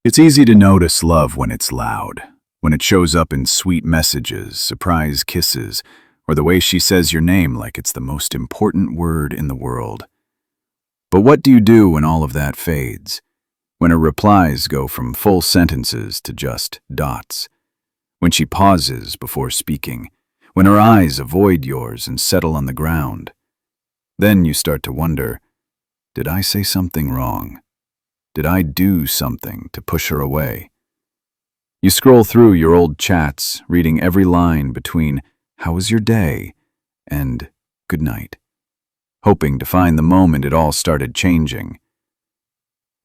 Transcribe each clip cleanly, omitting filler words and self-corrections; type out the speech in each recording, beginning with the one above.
It's easy to notice love when it's loud, when it shows up in sweet messages, surprise kisses, or the way she says your name like it's the most important word in the world. But what do you do when all of that fades? When her replies go from full sentences to just dots? When she pauses before speaking? When her eyes avoid yours and settle on the ground? Then you start to wonder, did I say something wrong? Did I do something to push her away? You scroll through your old chats, reading every line between "How was your day?" and "Good night," hoping to find the moment it all started changing.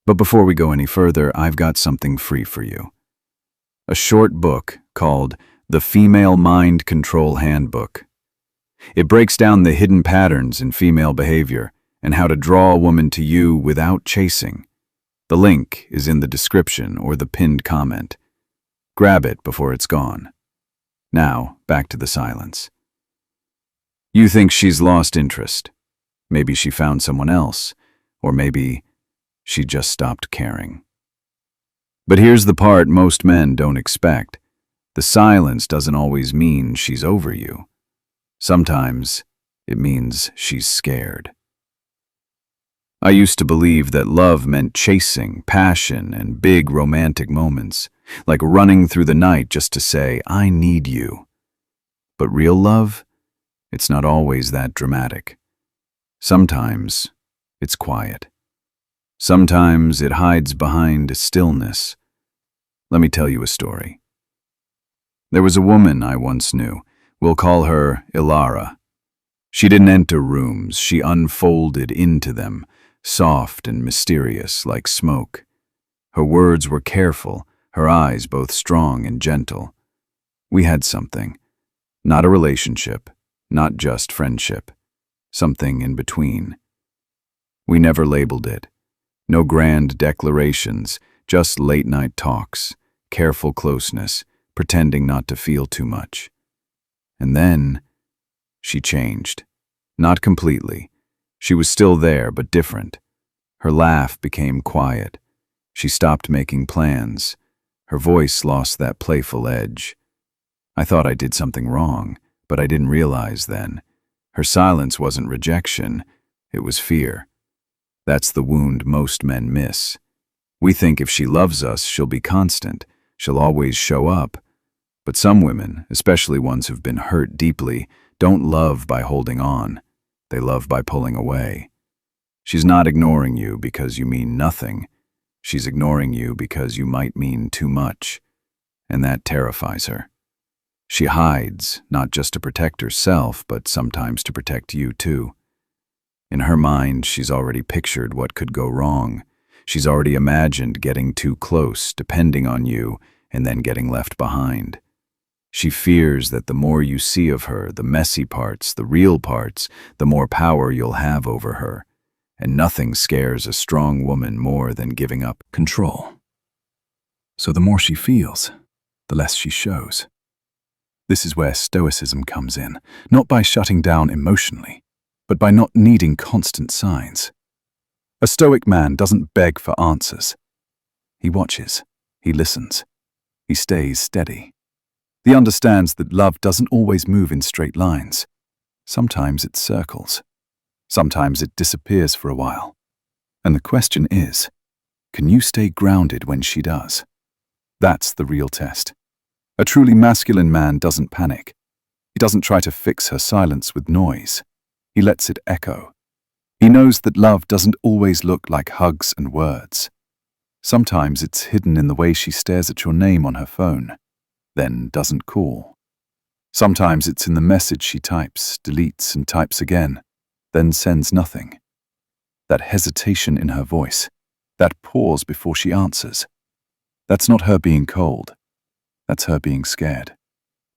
But before we go any further, I've got something free for you. A short book called The Female Mind Control Handbook. It breaks down the hidden patterns in female behavior and how to draw a woman to you without chasing. The link is in the description or the pinned comment. Grab it before it's gone. Now, back to the silence. You think she's lost interest. Maybe she found someone else, or maybe she just stopped caring. But here's the part most men don't expect. The silence doesn't always mean she's over you. Sometimes it means she's scared. I used to believe that love meant chasing, passion, and big romantic moments, like running through the night just to say, "I need you." But real love? It's not always that dramatic. Sometimes it's quiet. Sometimes it hides behind stillness. Let me tell you a story. There was a woman I once knew. We'll call her Ilara. She didn't enter rooms, she unfolded into them, soft and mysterious like smoke. Her words were careful, her eyes both strong and gentle. We had something. Not a relationship, not just friendship. Something in between. We never labeled it. No grand declarations, just late-night talks, careful closeness, pretending not to feel too much. And then she changed. Not completely. She was still there, but different. Her laugh became quiet. She stopped making plans. Her voice lost that playful edge. I thought I did something wrong, but I didn't realize then. Her silence wasn't rejection, it was fear. That's the wound most men miss. We think if she loves us, she'll be constant, she'll always show up. But some women, especially ones who've been hurt deeply, don't love by holding on. They love by pulling away. She's not ignoring you because you mean nothing. She's ignoring you because you might mean too much. And that terrifies her. She hides, not just to protect herself, but sometimes to protect you too. In her mind, she's already pictured what could go wrong. She's already imagined getting too close, depending on you, and then getting left behind. She fears that the more you see of her, the messy parts, the real parts, the more power you'll have over her. And nothing scares a strong woman more than giving up control. So the more she feels, the less she shows. This is where Stoicism comes in, not by shutting down emotionally, but by not needing constant signs. A Stoic man doesn't beg for answers. He watches, he listens, he stays steady. He understands that love doesn't always move in straight lines. Sometimes it circles. Sometimes it disappears for a while. And the question is, can you stay grounded when she does? That's the real test. A truly masculine man doesn't panic. He doesn't try to fix her silence with noise. He lets it echo. He knows that love doesn't always look like hugs and words. Sometimes it's hidden in the way she stares at your name on her phone, then doesn't call. Sometimes it's in the message she types, deletes and types again, then sends nothing. That hesitation in her voice, that pause before she answers. That's not her being cold. That's her being scared.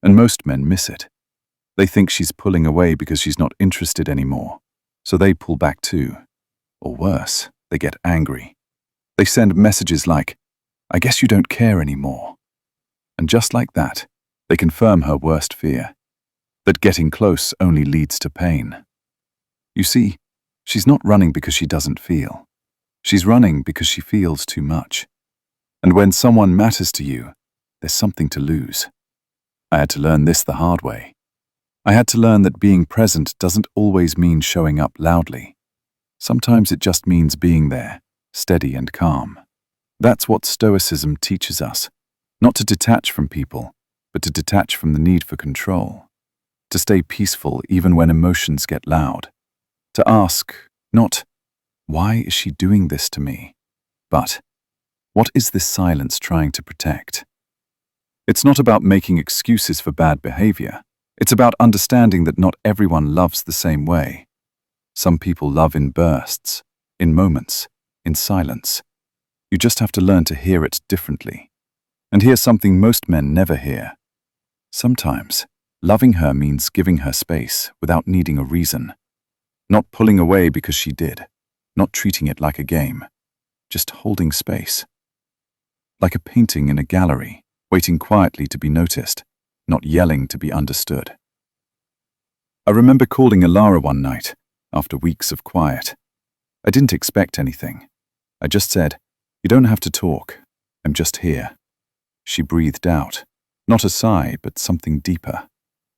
And most men miss it. They think she's pulling away because she's not interested anymore. So they pull back too. Or worse, they get angry. They send messages like, "I guess you don't care anymore." And just like that, they confirm her worst fear, that getting close only leads to pain. You see, she's not running because she doesn't feel. She's running because she feels too much. And when someone matters to you, there's something to lose. I had to learn this the hard way. I had to learn that being present doesn't always mean showing up loudly. Sometimes it just means being there, steady and calm. That's what Stoicism teaches us. Not to detach from people, but to detach from the need for control. To stay peaceful even when emotions get loud. To ask, not, why is she doing this to me? But, what is this silence trying to protect? It's not about making excuses for bad behavior. It's about understanding that not everyone loves the same way. Some people love in bursts, in moments, in silence. You just have to learn to hear it differently. And hear something most men never hear. Sometimes, loving her means giving her space without needing a reason. Not pulling away because she did. Not treating it like a game. Just holding space. Like a painting in a gallery, waiting quietly to be noticed, not yelling to be understood. I remember calling Alara one night, after weeks of quiet. I didn't expect anything. I just said, "You don't have to talk. I'm just here." She breathed out, not a sigh, but something deeper,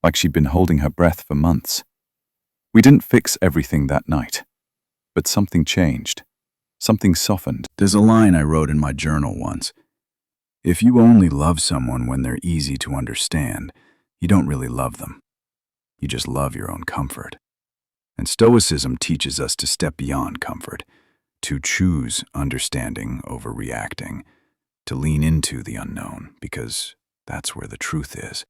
like she'd been holding her breath for months. We didn't fix everything that night, but something changed. Something softened. There's a line I wrote in my journal once. If you only love someone when they're easy to understand, you don't really love them. You just love your own comfort. And Stoicism teaches us to step beyond comfort, to choose understanding over reacting, to lean into the unknown, because that's where the truth is.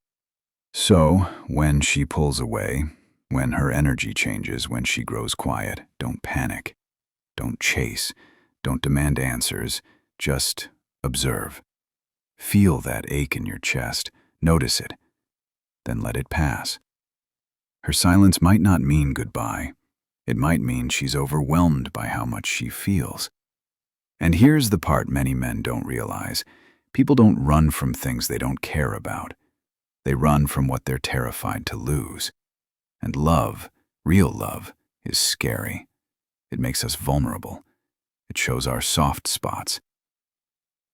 So, when she pulls away, when her energy changes, when she grows quiet, don't panic. Don't chase. Don't demand answers. Just observe. Feel that ache in your chest. Notice it. Then let it pass. Her silence might not mean goodbye. It might mean she's overwhelmed by how much she feels. And here's the part many men don't realize. People don't run from things they don't care about. They run from what they're terrified to lose. And love, real love, is scary. It makes us vulnerable. It shows our soft spots.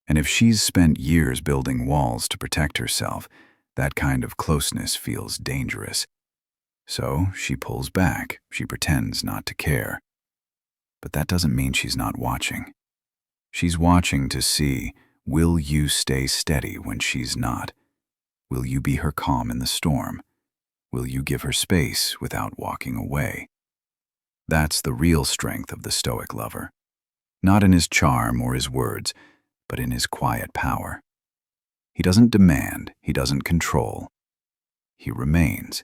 And if she's spent years building walls to protect herself, that kind of closeness feels dangerous. So she pulls back. She pretends not to care. But that doesn't mean she's not watching. She's watching to see, will you stay steady when she's not? Will you be her calm in the storm? Will you give her space without walking away? That's the real strength of the Stoic lover. Not in his charm or his words, but in his quiet power. He doesn't demand, he doesn't control. He remains,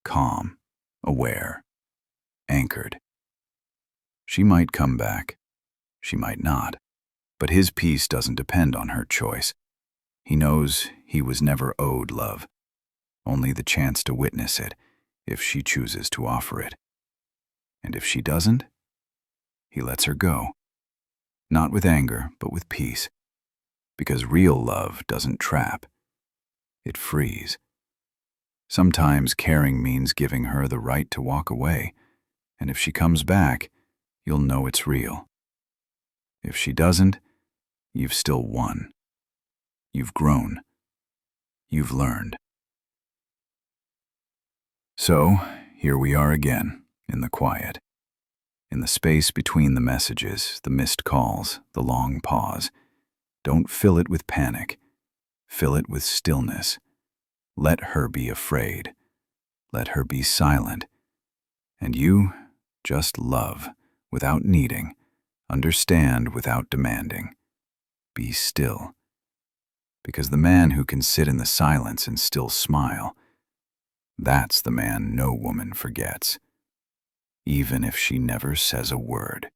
calm, aware, anchored. She might come back, she might not, but his peace doesn't depend on her choice. He knows he was never owed love, only the chance to witness it if she chooses to offer it. And if she doesn't, he lets her go. Not with anger, but with peace. Because real love doesn't trap. It frees. Sometimes caring means giving her the right to walk away. And if she comes back, you'll know it's real. If she doesn't, you've still won. You've grown. You've learned. So, here we are again. In the quiet, in the space between the messages, the missed calls, the long pause. Don't fill it with panic. Fill it with stillness. Let her be afraid. Let her be silent. And you just love without needing, understand without demanding. Be still. Because the man who can sit in the silence and still smile, that's the man no woman forgets. Even if she never says a word.